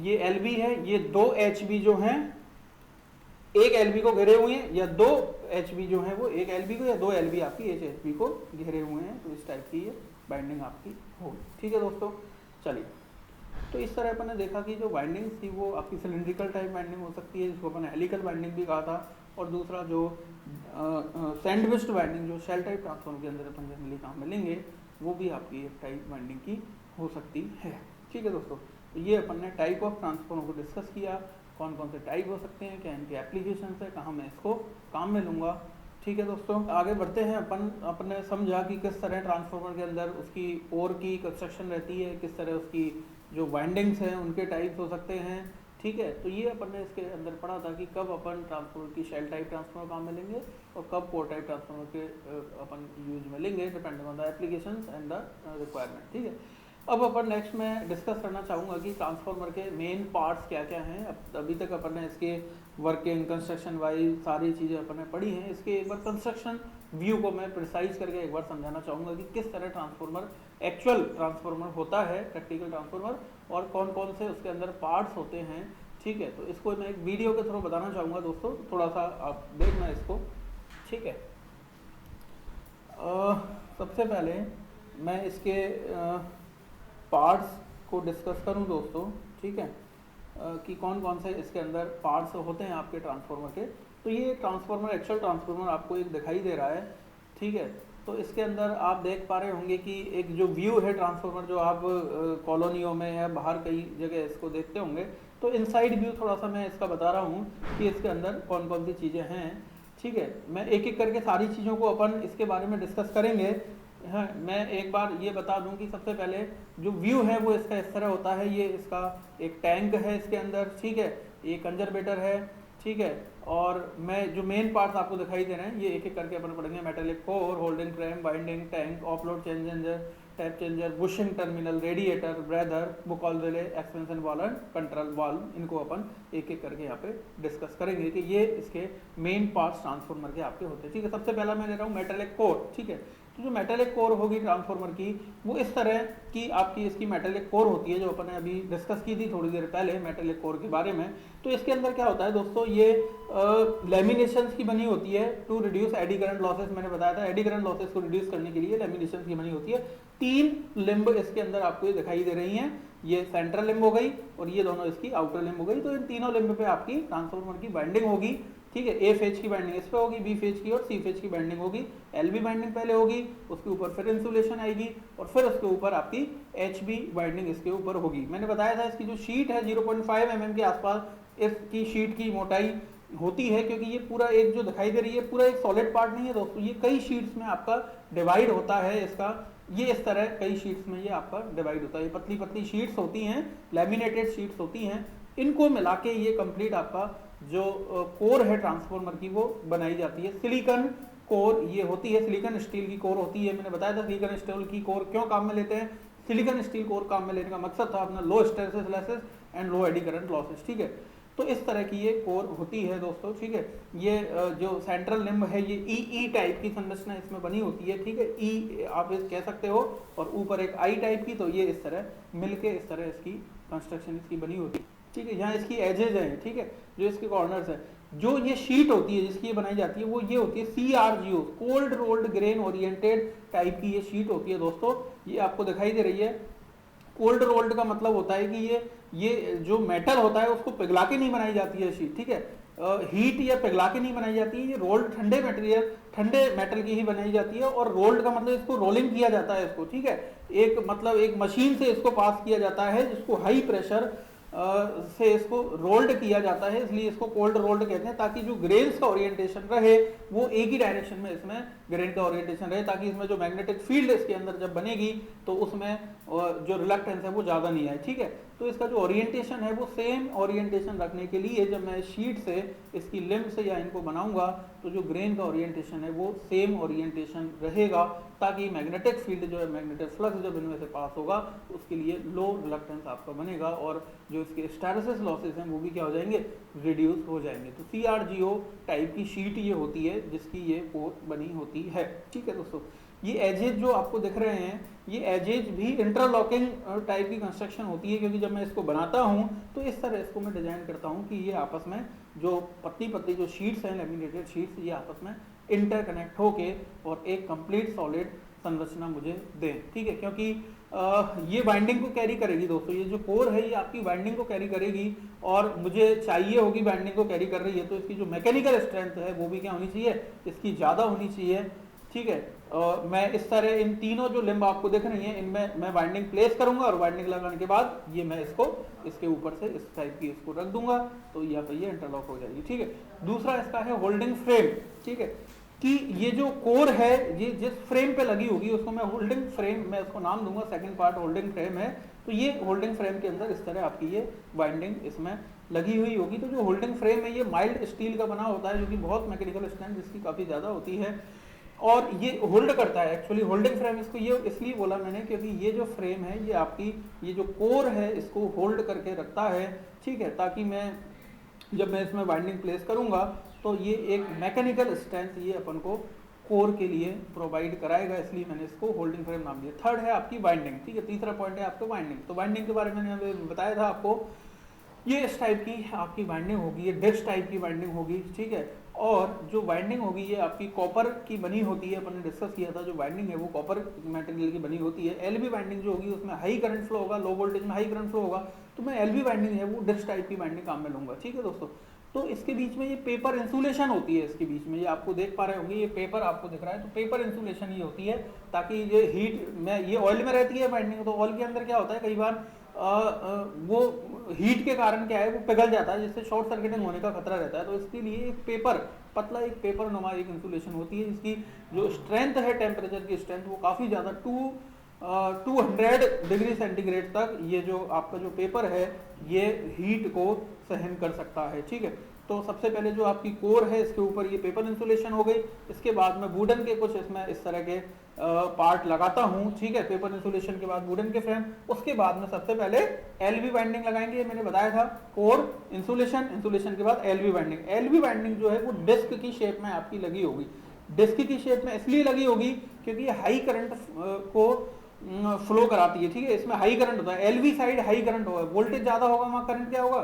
ये एलबी है, ये 2 एचबी जो हैं एक एलबी को घेरे हुए हैं, या 2 एचबी जो है वो एक एलबी को या 2 एलबी आपकी एक एचबी को घेरे हुए हैं। तो इस टाइप की ये बाइंडिंग आपकी होगी। ठीक है दोस्तों, चलिए, तो इस तरह अपन ने देखा कि जो बाइंडिंग थी वो आपकी सिलेंड्रिकल टाइप बाइंडिंग हो सकती है, जिसको अपन हेलिकल बाइंडिंग भी कहा था। और दूसरा जो सैंडविच्ड बाइंडिंग जो शेल टाइप ट्रांसफार्मर के अंदर अपन जनरली काम में लेंगे, वो भी आपकी एक टाइप बाइंडिंग की हो सकती है। ठीक है दोस्तों, तो ये अपन ने टाइप ऑफ ट्रांसफार्मर को डिस्कस किया, कौन कौन से टाइप हो सकते हैं, क्या इनके एप्लीकेशन है, कहाँ मैं इसको काम में लूँगा। ठीक है दोस्तों, आगे बढ़ते हैं। अपन ने समझा कि किस तरह ट्रांसफार्मर के अंदर उसकी कोर की कंस्ट्रक्शन रहती है, किस तरह उसकी जो वाइंडिंग्स हैं उनके टाइप्स हो सकते हैं। ठीक है, तो ये अपन ने इसके अंदर पढ़ा था कि कब अपन ट्रांसफार्मर की शेल टाइप ट्रांसफार्मर काम में लेंगे और कब कोर टाइप ट्रांसफार्मर के अपन यूज में लेंगे, depending on the applications and the requirement. ठीक है, अब अपन नेक्स्ट में डिस्कस करना चाहूँगा कि ट्रांसफार्मर के मेन पार्ट्स क्या क्या हैं। अब अभी तक अपन ने इसके वर्किंग, कंस्ट्रक्शन वाइज सारी चीज़ें अपन ने पढ़ी हैं। इसके एक बार कंस्ट्रक्शन व्यू को मैं प्रिसाइज करके एक बार समझाना चाहूँगा कि किस तरह ट्रांसफार्मर, एक्चुअल ट्रांसफार्मर होता है, प्रैक्टिकल ट्रांसफार्मर, और कौन कौन से उसके अंदर पार्ट्स होते हैं। ठीक है, तो इसको मैं एक वीडियो के थ्रू बताना चाहूँगा दोस्तों, थोड़ा सा आप देखना इसको। ठीक है, सबसे पहले मैं इसके पार्ट्स को डिस्कस करूं दोस्तों। ठीक है, कि कौन कौन से इसके अंदर पार्ट्स होते हैं आपके ट्रांसफार्मर के। तो ये ट्रांसफार्मर, एक्चुअल ट्रांसफार्मर आपको एक दिखाई दे रहा है। ठीक है, तो इसके अंदर आप देख पा रहे होंगे कि एक जो व्यू है ट्रांसफार्मर, जो आप कॉलोनियों में या बाहर कई जगह इसको देखते होंगे, तो इनसाइड व्यू थोड़ा सा मैं इसका बता रहा हूँ कि इसके अंदर कौन कौन सी चीज़ें हैं। ठीक है, मैं एक एक करके सारी चीज़ों को अपन इसके बारे में डिस्कस करेंगे। हाँ, मैं एक बार ये बता दूं कि सबसे पहले जो व्यू है वो इसका इस तरह होता है। ये इसका एक टैंक है इसके अंदर। ठीक है, ये कंजर्वेटर है। ठीक है, और मैं जो मेन पार्ट्स आपको दिखाई दे रहे हैं ये एक एक करके अपन पढ़ेंगे। Metallic core, holding frame, binding tank, offload changer, tap changer, bushing terminal, radiator, breather, Buchholz relay, expansion valve, control valve, इनको अपन एक एक करके यहाँ पे डिस्कस करेंगे कि ये इसके मेन पार्ट्स ट्रांसफार्मर के आपके होते हैं। ठीक है, सबसे पहला मैं ले रहा हूँ मेटेलिक कोर। ठीक है, तो जो मेटेलिक कोर होगी ट्रांसफार्मर की, वो इस तरह की आपकी इसकी मेटेलिक कोर होती है, जो अपन ने अभी डिस्कस की थी थोड़ी देर पहले मेटेलिक कोर के बारे में। तो इसके अंदर क्या होता है दोस्तों, ये लैमिनेशंस की बनी होती है to reduce eddy current losses. मैंने बताया था एडी करंट लॉसेस को रिड्यूस करने के लिए लैमिनेशंस की बनी होती है। 3 लिम्ब इसके अंदर आपको ये दिखाई दे रही हैं। ये सेंट्रल लिम्ब हो गई और ये दोनों इसकी आउटर लिम्ब हो गई। तो इन तीनों लिम्ब पे आपकी ट्रांसफार्मर की बाइंडिंग होगी। ठीक है, ए फेज की बाइंडिंग इस पे होगी, बी फेज की और सी फेज की बाइंडिंग होगी। एलबी बाइंडिंग पहले होगी, उसके ऊपर फिर इंसुलेशन आएगी और फिर उसके ऊपर आपकी एचबी बाइंडिंग इसके ऊपर होगी। मैंने बताया था इसकी जो शीट है 0.5 mm के आसपास इसकी शीट की मोटाई होती है, क्योंकि ये पूरा एक जो दिखाई दे रही है पूरा एक सॉलिड पार्ट नहीं है दोस्तों, ये कई शीट्स में आपका डिवाइड होता है इसका। ये इस तरह कई शीट्स में ये आपका डिवाइड होता है। ये पतली पतली शीट्स होती हैं, लैमिनेटेड शीट्स होती हैं। इनको मिला के ये कंप्लीट आपका जो कोर है ट्रांसफार्मर की वो बनाई जाती है। सिलिकॉन कोर ये होती है, सिलिकॉन स्टील की कोर होती है। मैंने बताया था सिलिकॉन स्टील की कोर क्यों काम में लेते हैं। सिलिकॉन स्टील कोर काम में लेने का मकसद था अपना low hysteresis losses and low eddy current losses. ठीक है, तो इस तरह की ये कोर होती है दोस्तों। ठीक है, ये जो सेंट्रल लिम्ब है ये ई टाइप की संरचना इसमें बनी होती है। ठीक है, ई आप कह सकते हो, और ऊपर एक आई टाइप की। तो ये इस तरह मिलके इस तरह इसकी कंस्ट्रक्शन इसकी बनी होती है। ठीक है, यहाँ इसकी एजेज हैं। ठीक है, जो इसके कॉर्नर्स हैं, जो ये शीट होती है जिसकी ये बनाई जाती है वो ये होती है CRGO, cold rolled grain oriented type की ये शीट होती है दोस्तों। ये आपको दिखाई दे रही है। कोल्ड रोल्ड का मतलब होता है कि ये जो मेटल होता है उसको पिघला के नहीं बनाई जाती है शीट। ठीक है, हीट या पिघला के नहीं बनाई जाती है। ये रोल्ड ठंडे मटेरियल, ठंडे मेटल की ही बनाई जाती है। और रोल्ड का मतलब इसको रोलिंग किया जाता है इसको। ठीक है, एक मतलब एक मशीन से इसको पास किया जाता है जिसको हाई प्रेशर से इसको रोल्ड किया जाता है, इसलिए इसको कोल्ड रोल्ड कहते हैं, ताकि जो ग्रेन्स का ओरिएंटेशन रहे वो एक ही डायरेक्शन में इसमें ग्रेन का ओरिएंटेशन रहे, ताकि इसमें जो मैग्नेटिक फील्ड इसके अंदर जब बनेगी तो उसमें जो रिलक्टेंस है वो ज़्यादा नहीं आए। ठीक है, तो इसका जो ओरिएंटेशन है वो सेम ओरिएंटेशन रखने के लिए जब मैं शीट से इसकी लिम्ब से या इनको बनाऊंगा तो जो ग्रेन का ओरिएंटेशन है वो सेम ओरिएंटेशन रहेगा, ताकि मैग्नेटिक फील्ड जो है, मैग्नेटिक फ्लक्स जब इनमें से पास होगा उसके लिए लो रिलक्टेंस आपका बनेगा और जो इसके हिस्टैरिसीस लॉसेस हैं वो भी क्या हो जाएंगे, रिड्यूस हो जाएंगे। तो CRGO टाइप की शीट ये होती है जिसकी ये कोर बनी होती है। ठीक है दोस्तों, ये एजेज जो आपको दिख रहे हैं ये एजेज भी इंटरलॉकिंग टाइप की कंस्ट्रक्शन होती है, क्योंकि जब मैं इसको बनाता हूँ तो इस तरह इसको मैं डिजाइन करता हूँ कि ये आपस में जो पतली पतली जो शीट्स हैं, लैमिनेटेड शीट्स, ये आपस में इंटरकनेक्ट होके और एक कंप्लीट सॉलिड संरचना मुझे दें। ठीक है, क्योंकि ये बाइंडिंग को कैरी करेगी दोस्तों, ये जो कोर है ये आपकी बाइंडिंग को कैरी करेगी और मुझे चाहिए होगी बाइंडिंग को कैरी कर रही है तो इसकी जो मैकेनिकल स्ट्रेंथ है वो भी क्या होनी चाहिए, इसकी ज़्यादा होनी चाहिए। ठीक है, मैं इस तरह इन तीनों जो लिम्ब आपको दिख रही हैं इनमें मैं बाइंडिंग प्लेस करूंगा और बाइंडिंग लगाने के बाद ये मैं इसको इसके ऊपर से इस टाइप की इसको रख दूंगा तो यहाँ पे ये इंटरलॉक हो जाएगी। ठीक है, दूसरा इसका है होल्डिंग फ्रेम। ठीक है, कि ये जो कोर है ये जिस फ्रेम पे लगी होगी उसको मैं होल्डिंग फ्रेम, मैं इसको नाम दूंगा, सेकंड पार्ट होल्डिंग फ्रेम है। तो ये होल्डिंग फ्रेम के अंदर इस तरह आपकी ये बाइंडिंग इसमें लगी हुई होगी। तो जो होल्डिंग फ्रेम है ये माइल्ड स्टील का बना होता है जो कि बहुत मैकेनिकल स्ट्रेंथ जिसकी काफ़ी ज़्यादा होती है। और ये होल्ड करता है। एक्चुअली होल्डिंग फ्रेम इसको ये इसलिए बोला मैंने क्योंकि ये जो फ्रेम है ये आपकी ये जो कोर है इसको होल्ड करके रखता है, ठीक है, ताकि मैं जब मैं इसमें वाइंडिंग प्लेस करूंगा तो ये एक मैकेनिकल स्ट्रेंथ ये अपन को कोर के लिए प्रोवाइड कराएगा, इसलिए मैंने इसको होल्डिंग फ्रेम नाम दिया। थर्ड है आपकी वाइंडिंग, ठीक है, तीसरा पॉइंट है आपका वाइंडिंग। तो वाइंडिंग के बारे में मैंने बताया था आपको, ये इस टाइप की आपकी वाइंडिंग होगी, ये डिस्क टाइप की वाइंडिंग होगी, ठीक है। और जो वाइंडिंग होगी ये आपकी कॉपर की बनी होती है, अपन ने डिस्कस किया था, जो वाइंडिंग है वो कॉपर मटेरियल की बनी होती है। एलबी वाइंडिंग जो होगी उसमें हाई करंट फ्लो होगा, लो वोल्टेज में हाई करंट फ्लो होगा, तो मैं एलबी वाइंडिंग है वो डिस्क टाइप की वाइंडिंग काम में लूंगा, ठीक है दोस्तों। तो इसके बीच में ये पेपर इंसुलेशन होती है, इसके बीच में ये आपको देख पा रहे होंगे, ये पेपर आपको दिख रहा है, तो पेपर इंसुलेशन ये होती है ताकि ये हीट में, ये ऑयल में रहती है वाइंडिंग, तो ऑयल के अंदर क्या होता है कई बार वो हीट के कारण क्या है वो पिघल जाता है, जिससे शॉर्ट सर्किटिंग होने का खतरा रहता है। तो इसके लिए एक पेपर, पतला एक पेपर नुमा एक इंसुलेशन होती है, जिसकी जो स्ट्रेंथ है, टेम्परेचर की स्ट्रेंथ वो काफ़ी ज़्यादा 200 डिग्री सेंटीग्रेड तक ये जो आपका जो पेपर है ये हीट को सहन कर सकता है, ठीक है। तो सबसे पहले जो आपकी कोर है इसके ऊपर ये पेपर इंसुलेशन हो गई, इसके बाद में वुडन के कुछ इसमें इस तरह के पार्ट लगाता हूं, ठीक है, पेपर इंसुलेशन के बाद वुडन के फ्रेम, उसके बाद में सबसे पहले एलबी वाइंडिंग लगाएंगे। मैंने बताया था कोर इंसुलेशन, इंसुलेशन के बाद एलबी वाइंडिंग। एलबी वाइंडिंग जो है वो डिस्क की शेप में आपकी लगी होगी। डिस्क की शेप में इसलिए लगी होगी क्योंकि ये हाई करंट को फ्लो कराती है, ठीक है, इसमें हाई करंट होता है, एलबी साइड हाई करंट होगा, वोल्टेज ज्यादा होगा वहां करंट क्या होगा,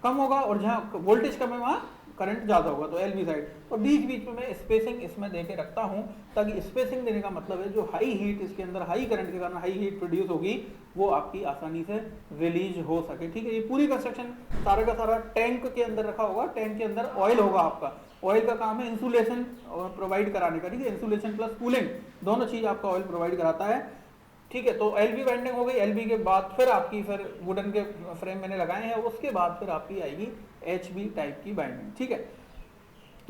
कम होगा, और जहां वोल्टेज कम है वहां करंट ज्यादा होगा, तो एलबी साइड। और बीच बीच में मैं स्पेसिंग इसमें देके रखता हूं, ताकि स्पेसिंग देने का मतलब है जो हाई हीट इसके अंदर हाई करंट के कारण हाई हीट प्रोड्यूस होगी वो आपकी आसानी से रिलीज हो सके, ठीक है। ये पूरी कंस्ट्रक्शन सारा का सारा टैंक के अंदर रखा होगा, टैंक के अंदर ऑयल होगा आपका, ऑयल का काम है इंसुलेशन प्रोवाइड कराने का, ठीक है, इंसुलेशन प्लस कूलिंग दोनों चीज आपका ऑयल प्रोवाइड कराता है, ठीक है। तो एलबी वाइंडिंग हो गई, एलबी के बाद फिर आपकी फिर वुडन के फ्रेम मैंने लगाए हैं, उसके बाद फिर आपकी आएगी एचबी टाइप की बाइंडिंग, ठीक है।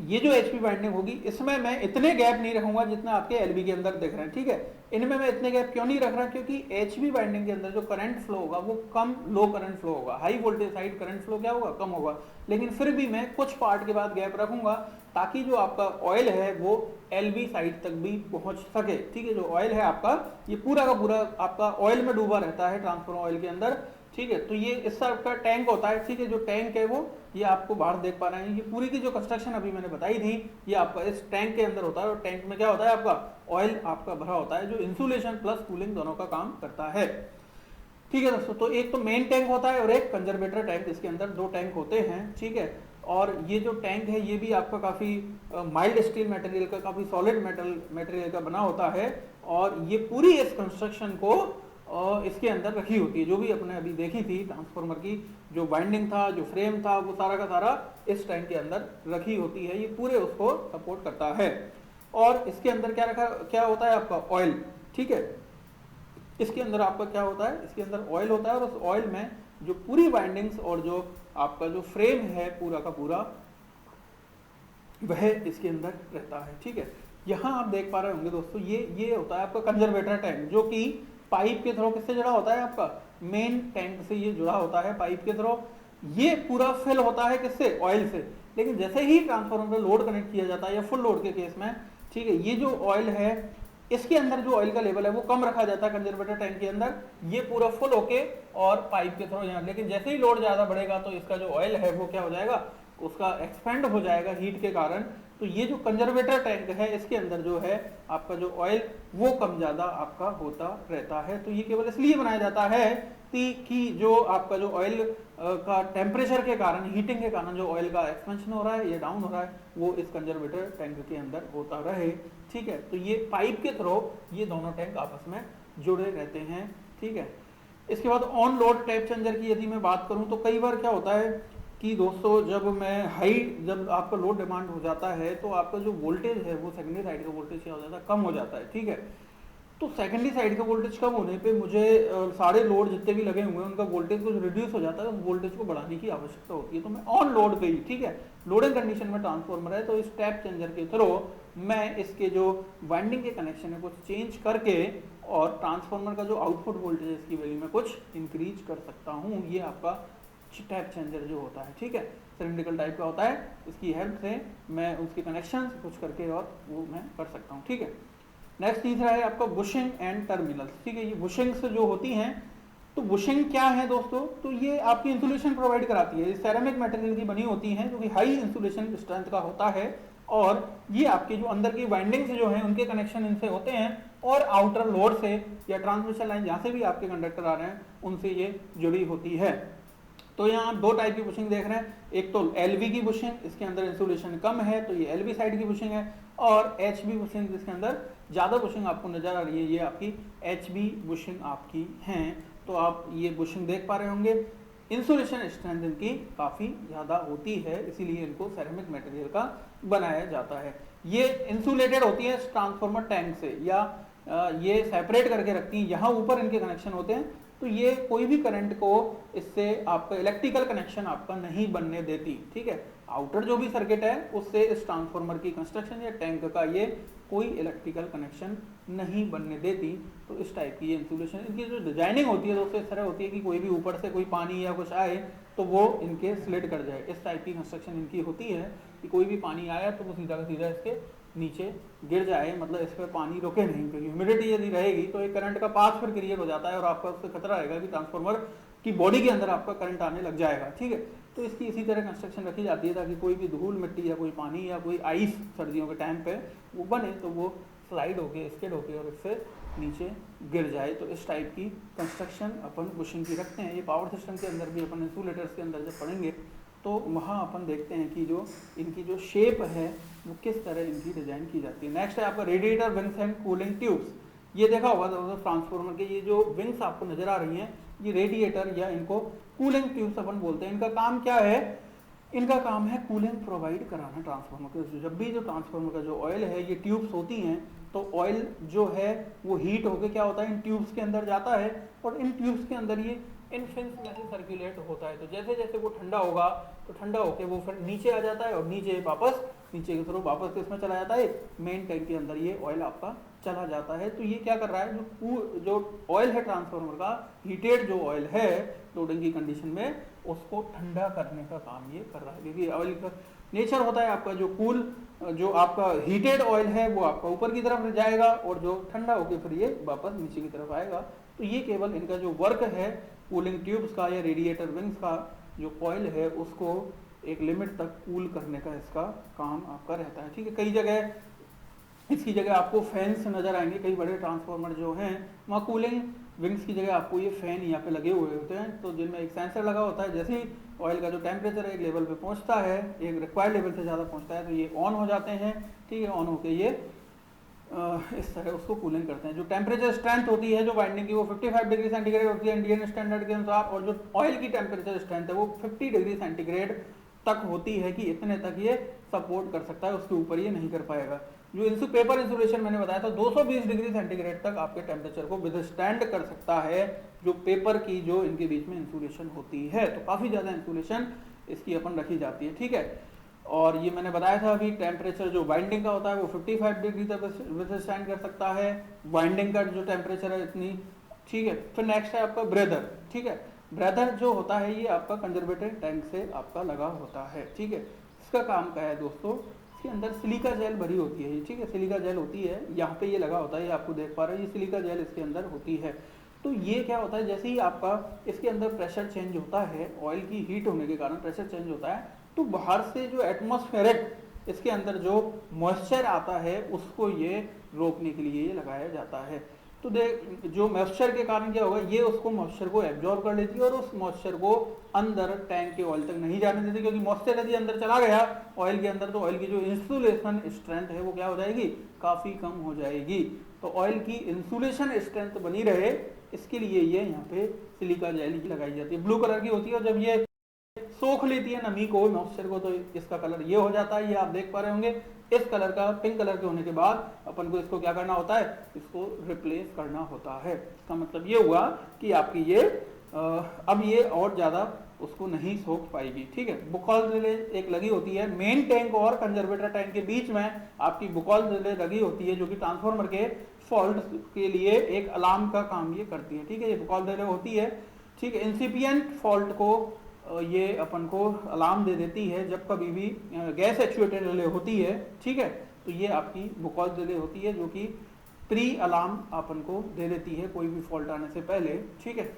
ये जो एचबी बाइंडिंग होगी इसमें मैं इतने गैप नहीं रखूंगा जितना आपके एलबी के अंदर दिख रहे हैं, ठीक है। इनमें मैं इतने गैप क्यों नहीं रख रहा, क्योंकि एचबी बाइंडिंग के अंदर जो करंट फ्लो होगा वो कम लो करंट फ्लो होगा, high voltage side current flow क्या होगा, कम होगा, लेकिन फिर भी मैं कुछ पार्ट के बाद गैप रखूंगा ताकि जो आपका ऑयल है वो एलबी साइड तक भी पहुंच सके, ठीक है। जो ऑयल है आपका ये पूरा का पूरा आपका ऑयल में डूबा रहता है ट्रांसफॉर्मर ऑयल के अंदर, ठीक है। तो ये इस तरह का टैंक होता है, ठीक है, जो टैंक है वो ये आपको बाहर देख पा रहे हैं, ये पूरी की जो कंस्ट्रक्शन अभी मैंने बताई थी ये आपका इस टैंक के अंदर होता है, और टैंक में क्या होता है आपका ऑयल आपका भरा होता है, जो इंसुलेशन प्लस कूलिंग दोनों का काम करता है, ठीक है दोस्तों। तो एक तो मेन टैंक होता है और एक कंजर्वेटर टैंक, इसके अंदर दो टैंक होते हैं, ठीक है। और ये जो टैंक है ये भी आपका काफ़ी माइल्ड स्टील मटेरियल का, काफ़ी सॉलिड मटेरियल का बना होता है, और ये पूरी इस कंस्ट्रक्शन को इसके अंदर रखी होती है, जो भी अपने अभी देखी थी ट्रांसफार्मर की जो वाइंडिंग था, जो फ्रेम था, वो सारा का सारा इस टैंक के अंदर रखी होती है, ये पूरे उसको सपोर्ट करता है। और इसके अंदर क्या होता है आपका ऑयल, ठीक है, इसके अंदर आपका क्या होता है, इसके अंदर ऑयल होता है, और उस ऑयल में जो पूरी वाइंडिंग्स और जो आपका जो फ्रेम है पूरा का पूरा वह इसके अंदर रहता है, ठीक है। यहाँ आप देख पा रहे होंगे दोस्तों ये होता है आपका कंजर्वेटर टैंक, जो कि पाइप के थ्रू किससे जुड़ा होता है, आपका मेन टैंक से ये जुड़ा होता है पाइप के थ्रू, ये पूरा फिल होता है किससे, ऑयल से। लेकिन जैसे ही ट्रांसफार्मर पे लोड कनेक्ट किया जाता है या फुल लोड के केस में, ठीक है, ये जो ऑयल है इसके अंदर जो ऑयल का लेवल है वो कम रखा जाता है कंजर्वेटर टैंक के अंदर, ये पूरा फुल होके और पाइप के थ्रू यहाँ, लेकिन जैसे ही लोड ज्यादा बढ़ेगा तो इसका जो ऑयल है वो क्या हो जाएगा, उसका एक्सपेंड हो जाएगा हीट के कारण। तो ये जो कंजर्वेटर टैंक है इसके अंदर जो है आपका जो ऑयल वो कम ज्यादा आपका होता रहता है। तो ये केवल इसलिए बनाया जाता है कि जो आपका जो ऑयल का टेम्परेचर के कारण, हीटिंग के कारण जो ऑयल का एक्सपेंशन हो रहा है या डाउन हो रहा है वो इस कंजर्वेटर टैंक के अंदर होता रहे, ठीक है। तो ये पाइप के थ्रू ये दोनों टैंक आपस में जुड़े रहते हैं, ठीक है। इसके बाद ऑन लोड टैप चेंजर की यदि मैं बात करूं तो कई बार क्या होता है कि दोस्तों जब आपका लोड डिमांड हो जाता है तो आपका जो वोल्टेज है वो सेकेंडरी साइड का वोल्टेज क्या हो जाता है, कम हो जाता है, ठीक है। तो सेकेंडरी साइड का वोल्टेज कम होने पे मुझे सारे लोड जितने भी लगे हुए हैं उनका वोल्टेज कुछ रिड्यूस हो जाता है, उस वोल्टेज को बढ़ाने की आवश्यकता होती है। तो मैं ऑन लोड पे ही, ठीक है, लोडिंग कंडीशन में ट्रांसफॉर्मर है तो इस टैप चेंजर के थ्रू मैं इसके जो वाइंडिंग के कनेक्शन है कुछ चेंज करके और ट्रांसफॉर्मर का जो आउटपुट वोल्टेज है इसकी वैल्यू में कुछ इंक्रीज कर सकता हूँ। ये आपका टैप चेंजर जो होता है, ठीक है, सिलिंड्रिकल टाइप का होता है। इसकी हेल्प से मैं उसके कनेक्शन कुछ करके और वो मैं कर सकता हूँ, ठीक है। नेक्स्ट तीसरा है आपका बुशिंग एंड टर्मिनल्स, ठीक है। ये बुशिंग्स जो होती हैं, तो बुशिंग क्या है दोस्तों, तो ये आपकी इंसुलेशन प्रोवाइड कराती है। ये सेरेमिक मटेरियल की बनी होती हैं जो कि हाई इंसुलेशन स्ट्रेंथ का होता है, और ये आपके जो अंदर की वाइंडिंग्स जो हैं उनके कनेक्शन इनसे होते हैं, और आउटर लोड से या ट्रांसमिशन लाइन जहाँ से भी आपके कंडक्टर आ रहे हैं उनसे ये जुड़ी होती है। तो यहाँ आप दो टाइप की बुशिंग देख रहे हैं, एक तो एलवी की बुशिंग, इसके अंदर इंसुलेशन कम है तो ये एलवी साइड की बुशिंग है, और एचबी बुशिंग जिसके अंदर ज़्यादा बुशिंग आपको नजर आ रही है, ये आपकी एचबी बुशिंग आपकी हैं। तो आप ये बुशिंग देख पा रहे होंगे, इंसुलेशन स्ट्रेंथ इनकी काफ़ी ज़्यादा होती है, इसीलिए इनको सेरेमिक मटेरियल का बनाया जाता है। ये इंसुलेटेड होती है ट्रांसफार्मर टैंक से, या ये सेपरेट करके रखती हैं, यहाँ ऊपर इनके कनेक्शन होते हैं, तो ये कोई भी करंट को इससे आपका इलेक्ट्रिकल कनेक्शन आपका नहीं बनने देती, ठीक है। आउटर जो भी सर्किट है उससे इस ट्रांसफार्मर की कंस्ट्रक्शन या टैंक का ये कोई इलेक्ट्रिकल कनेक्शन नहीं बनने देती। तो इस टाइप की ये इंसुलेशन, इनकी जो डिजाइनिंग होती है दोस्तों इस तरह होती है कि कोई भी ऊपर से कोई पानी या कुछ आए तो वो इनके स्लिड कर जाए, इस टाइप की कंस्ट्रक्शन इनकी होती है कि कोई भी पानी आया तो वो सीधा का सीधा इसके नीचे गिर जाए, मतलब इस पर पानी रुके नहीं, क्योंकि ह्यूमिडिटी यदि रहेगी तो एक करंट का पाथ फिर क्रिएट हो जाता है और आपका उससे खतरा रहेगा कि ट्रांसफार्मर की बॉडी के अंदर आपका करंट आने लग जाएगा, ठीक है। तो इसकी इसी तरह कंस्ट्रक्शन रखी जाती है ताकि कोई भी धूल मिट्टी या कोई पानी या कोई आइस सर्दियों के टाइम पे वो बने तो वो स्लाइड होके स्किड होके और इससे नीचे गिर जाए। तो इस टाइप की कंस्ट्रक्शन अपन बुशिंग की रखते हैं। ये पावर सिस्टम के अंदर भी अपन इंसुलेटर्स के अंदर जब पढ़ेंगे तो वहाँ अपन देखते हैं कि जो इनकी जो शेप है वो किस तरह इनकी डिजाइन की जाती है। नेक्स्ट है आपका radiator wings and cooling tubes. ये देखा होगा ट्रांसफार्मर के ये जो विंग्स आपको नजर आ रही हैं, ये रेडिएटर या इनको कूलिंग ट्यूब्स अपन बोलते हैं। इनका काम क्या है, इनका काम है कूलिंग प्रोवाइड कराना ट्रांसफार्मर के। जब भी जो ट्रांसफार्मर का जो ऑयल है, ये ट्यूब्स होती हैं, तो ऑयल जो है वो हीट होकर क्या होता है इन ट्यूब्स के अंदर जाता है, और इन ट्यूब्स के अंदर ये इन फिन्स में से सर्कुलेट होता है। तो जैसे जैसे वो ठंडा होगा तो ठंडा होकर वो फिर नीचे आ जाता है, और नीचे वापस नीचे की तरफ वापस किसमें चला जाता है, मेन टैंक के अंदर ये ऑयल आपका चला जाता है। तो ये क्या कर रहा है, जो ऑयल है ट्रांसफार्मर का, हीटेड जो ऑयल है लोडिंग की कंडीशन में, उसको ठंडा करने का काम ये कर रहा है। क्योंकि ऑयल का नेचर होता है आपका जो कूल, जो आपका हीटेड ऑयल है वो आपका ऊपर की तरफ जाएगा, और जो ठंडा होकर फिर ये वापस नीचे की तरफ आएगा। तो ये केवल इनका जो वर्क है कूलिंग ट्यूब्स का या रेडिएटर विंग्स का जो कॉइल है उसको एक लिमिट तक कूल करने का इसका काम आपका रहता है, ठीक है। कई जगह इसकी जगह आपको फैंस नजर आएंगे, कई बड़े ट्रांसफार्मर जो हैं वहाँ कूलिंग विंग्स की जगह आपको ये फैन यहाँ पे लगे हुए होते हैं, तो जिनमें एक सेंसर लगा होता है। जैसे ही ऑयल का जो टेम्परेचर एक लेवल पे पहुँचता है, एक रिक्वायर्ड लेवल से ज़्यादा पहुँचता है, तो ये ऑन हो जाते हैं, ठीक है। ऑन होकर ये इस तरह उसको कूलिंग करते हैं। जो टेम्परेचर स्ट्रेंथ होती है जो वाइंडिंग की वो 55 डिग्री सेंटीग्रेड होती है इंडियन स्टैंडर्ड के अनुसार, और जो ऑयल की टेम्परेचर स्ट्रेंथ है वो 50 डिग्री सेंटीग्रेड तक होती है कि इतने तक ये सपोर्ट कर सकता है, उसके ऊपर ये नहीं कर पाएगा। जो पेपर इंसुलेशन मैंने बताया था 220 डिग्री सेंटीग्रेड तक आपके टेम्परेचर को विदस्टैंड कर सकता है, जो पेपर की जो इनके बीच में इंसुलेशन होती है। तो काफ़ी ज़्यादा इंसुलेशन इसकी अपन रखी जाती है, ठीक है। और ये मैंने बताया था अभी टेम्परेचर जो वाइंडिंग का होता है वो 55 डिग्री तक विदस्टैंड कर सकता है, वाइंडिंग का जो टेम्परेचर है इतनी, ठीक है। फिर नेक्स्ट है आपका ब्रेदर, ठीक है। ब्रेदर जो होता है ये आपका कंजर्वेटर टैंक से आपका लगा होता है, ठीक है। इसका काम क्या है दोस्तों, इसके अंदर सिलिका जेल भरी होती है, ठीक है। सिलिका जेल होती है, यहाँ पे ये लगा होता है, ये आपको देख पा रहे हैं, ये सिलिका जेल इसके अंदर होती है। तो ये क्या होता है, जैसे ही आपका इसके अंदर प्रेशर चेंज होता है, ऑयल की हीट होने के कारण प्रेशर चेंज होता है, तो बाहर से जो एटमॉस्फेरिक इसके अंदर जो मॉइस्चर आता है उसको ये रोकने के लिए ये लगाया जाता है। तो देख जो मॉइस्चर के कारण क्या होगा, ये उसको मॉइस्चर को एब्जॉर्ब कर लेती है और उस मॉइस्चर को अंदर टैंक के ऑयल तक नहीं जाने देती, क्योंकि मॉइस्चर यदि अंदर चला गया ऑयल के अंदर तो ऑयल की जो इंसुलेशन स्ट्रेंथ है वो क्या हो जाएगी, काफ़ी कम हो जाएगी। तो ऑयल की इंसुलेशन स्ट्रेंथ बनी रहे इसके लिए ये यहाँ पे सिलिका जेल लगाई जाती है, ब्लू कलर की होती है, और जब ये सोख लेती है नमी को, मॉइस्चर को, तो इसका कलर ये हो जाता है, ये आप देख पा रहे होंगे। इस कलर का पिंक कलर के होने के बाद अपन को इसको क्या करना होता है, इसको रिप्लेस करना होता है। इसका मतलब ये हुआ कि आपकी ये अब ये और ज़्यादा उसको नहीं सोख पाएगी, ठीक है। बुकॉल रिले एक लगी होती है मेन टैंक और कंजर्वेटर टैंक के बीच में, आपकी बुकॉल रिले लगी होती है जो कि ट्रांसफार्मर के फॉल्ट के लिए एक अलार्म का काम ये करती है, ठीक है। ये बुकॉल रिले होती है, ठीक है। इंसिपिएंट फॉल्ट को ये अपन को अलार्म दे देती है जब कभी भी गैस एक्चुएटेड रिले होती है, ठीक है। तो ये आपकी बुकॉल्स रिले होती है जो कि प्री अलार्म अपन को दे देती है कोई भी फॉल्ट आने से पहले, ठीक है।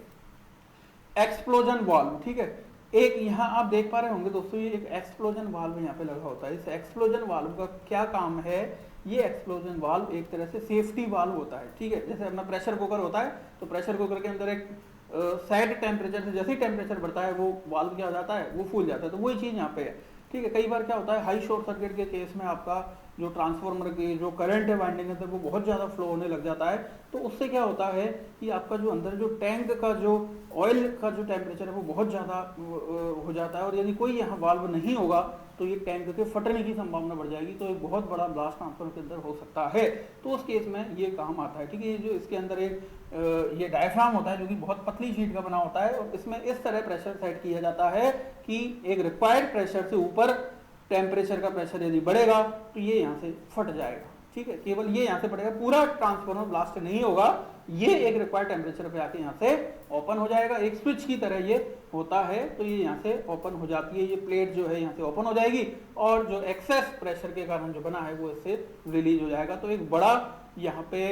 एक्सप्लोजन वाल्व, ठीक है। एक यहाँ आप देख पा रहे होंगे दोस्तों, ये एक एक्सप्लोजन वाल्व यहाँ पे लगा होता है। इस एक्सप्लोजन वाल्व का क्या काम है? ये एक्सप्लोजन वाल्व एक तरह से सेफ्टी वाल्व होता है, ठीक है। जैसे अपना प्रेशर कुकर होता है, तो प्रेशर कुकर के अंदर एक सेट टेम्परेचर से जैसे ही टेम्परेचर बढ़ता है वो वाल्व क्या हो जाता है, वो फूल जाता है। तो वही चीज़ यहाँ पे है, ठीक है। कई बार क्या होता है, हाई शॉर्ट सर्किट के केस में आपका जो ट्रांसफार्मर की जो करंट है वाइंडिंग के अंदर वो बहुत ज़्यादा फ्लो होने लग जाता है। तो उससे क्या होता है कि आपका जो अंदर जो टैंक का जो ऑयल का जो टेम्परेचर है वो बहुत ज़्यादा हो जाता है, और यदि कोई यहाँ वाल्व नहीं होगा तो ये टैंक के फटने की संभावना बढ़ जाएगी। तो एक बहुत बड़ा ब्लास्ट ट्रांसफार्मर के अंदर हो सकता है। तो उस केस में ये काम आता है, ठीक है। ये जो इसके अंदर एक ये डायफ्राम होता है जो कि बहुत पतली शीट का बना होता है, और इसमें इस तरह प्रेशर सेट किया जाता है कि एक रिक्वायर्ड प्रेशर से ऊपर टेम्परेचर का प्रेशर यदि बढ़ेगा तो ये यहाँ से फट जाएगा, ठीक है। केवल ये यहाँ से बढ़ेगा, पूरा ट्रांसफार्मर ब्लास्ट नहीं होगा, ये एक रिक्वायर्ड टेम्परेचर पे आके यहाँ से ओपन हो जाएगा। एक स्विच की तरह ये होता है, तो ये यहाँ से ओपन हो जाती है, ये प्लेट जो है यहाँ से ओपन हो जाएगी, और जो एक्सेस प्रेशर के कारण जो बना है वो इससे रिलीज हो जाएगा। तो एक बड़ा यहाँ पे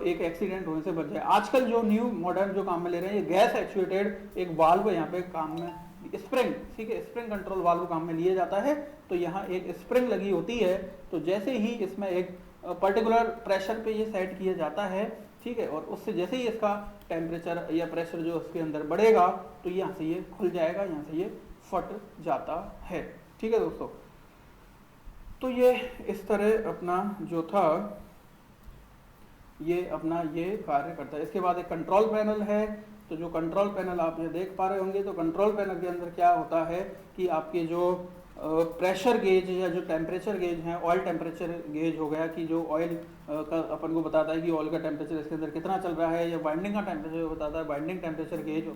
एक एक्सीडेंट होने से बच जाए। आजकल जो न्यू मॉडर्न जो काम में ले रहे हैं, ये गैस एक्चुएटेड एक वाल्व यहाँ पे काम में, स्प्रिंग, ठीक है, स्प्रिंग कंट्रोल वाल्व काम में लिया जाता है। तो यहाँ एक स्प्रिंग लगी होती है, तो जैसे ही इसमें एक पर्टिकुलर प्रेशर पे ये सेट किया जाता है, ठीक है, और उससे जैसे ही इसका टेम्परेचर या प्रेशर जो उसके अंदर बढ़ेगा तो यहाँ से ये खुल जाएगा, यहाँ से ये फट जाता है, ठीक है दोस्तों। तो ये इस तरह अपना जो था ये अपना ये कार्य करता है। इसके बाद एक कंट्रोल पैनल है। तो जो कंट्रोल पैनल आप ये देख पा रहे होंगे, तो कंट्रोल पैनल के अंदर क्या होता है कि आपके जो प्रेशर गेज या जो टेम्परेचर गेज है, ऑयल टेम्परेचर गेज हो गया कि जो ऑयल का अपन को बताता है कि ऑयल का टेम्परेचर इसके अंदर कितना चल रहा है, या वाइंडिंग का टेम्परेचर बताता है, वाइंडिंग टेम्परेचर गेज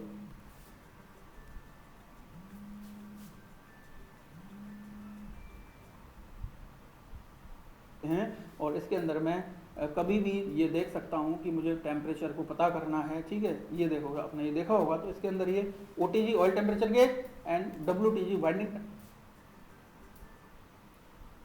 हैं। और इसके अंदर मैं कभी भी ये देख सकता हूँ कि मुझे टेम्परेचर को पता करना है, ठीक है। ये देखोगा, आपने ये देखा होगा, तो इसके अंदर ये OTG oil temperature gauge and WTG winding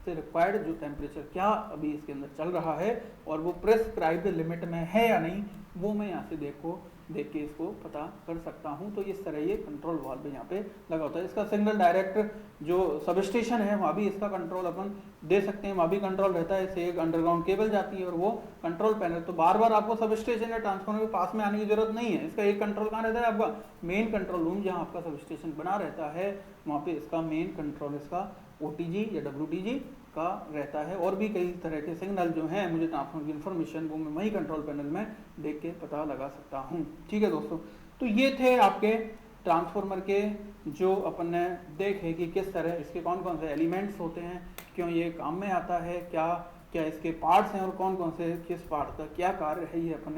से रिक्वायर्ड जो टेम्परेचर क्या अभी इसके अंदर चल रहा है और वो प्रेस्क्राइब्ड लिमिट में है या नहीं, वो मैं यहाँ से देख के इसको पता कर सकता हूँ। तो इस तरह ये कंट्रोल वाल्व यहाँ पे लगा होता है। इसका सिग्नल डायरेक्ट जो सब स्टेशन है वहाँ भी इसका कंट्रोल अपन दे सकते हैं, वहाँ भी कंट्रोल रहता है। इससे एक अंडरग्राउंड केबल जाती है और वो कंट्रोल पैनल, तो बार बार आपको सब स्टेशन या ट्रांसफार्मर के पास में आने की जरूरत नहीं है। इसका एक कंट्रोल कहाँ रहता है, आपका मेन कंट्रोल रूम जहाँ आपका सब स्टेशन बना रहता है, वहाँ पे इसका मेन कंट्रोल इसका OTG या WTG का रहता है। और भी कई तरह के सिग्नल जो हैं मुझे ट्रांसफार्मर की इन्फॉर्मेशन वो मैं वही कंट्रोल पैनल में देख के पता लगा सकता हूँ, ठीक है दोस्तों। तो ये थे आपके ट्रांसफार्मर के जो अपन ने देखे कि किस तरह इसके कौन कौन से एलिमेंट्स होते हैं, क्यों ये काम में आता है, क्या क्या इसके पार्ट्स हैं और कौन कौन से किस पार्ट का क्या कार्य है, ये अपन ने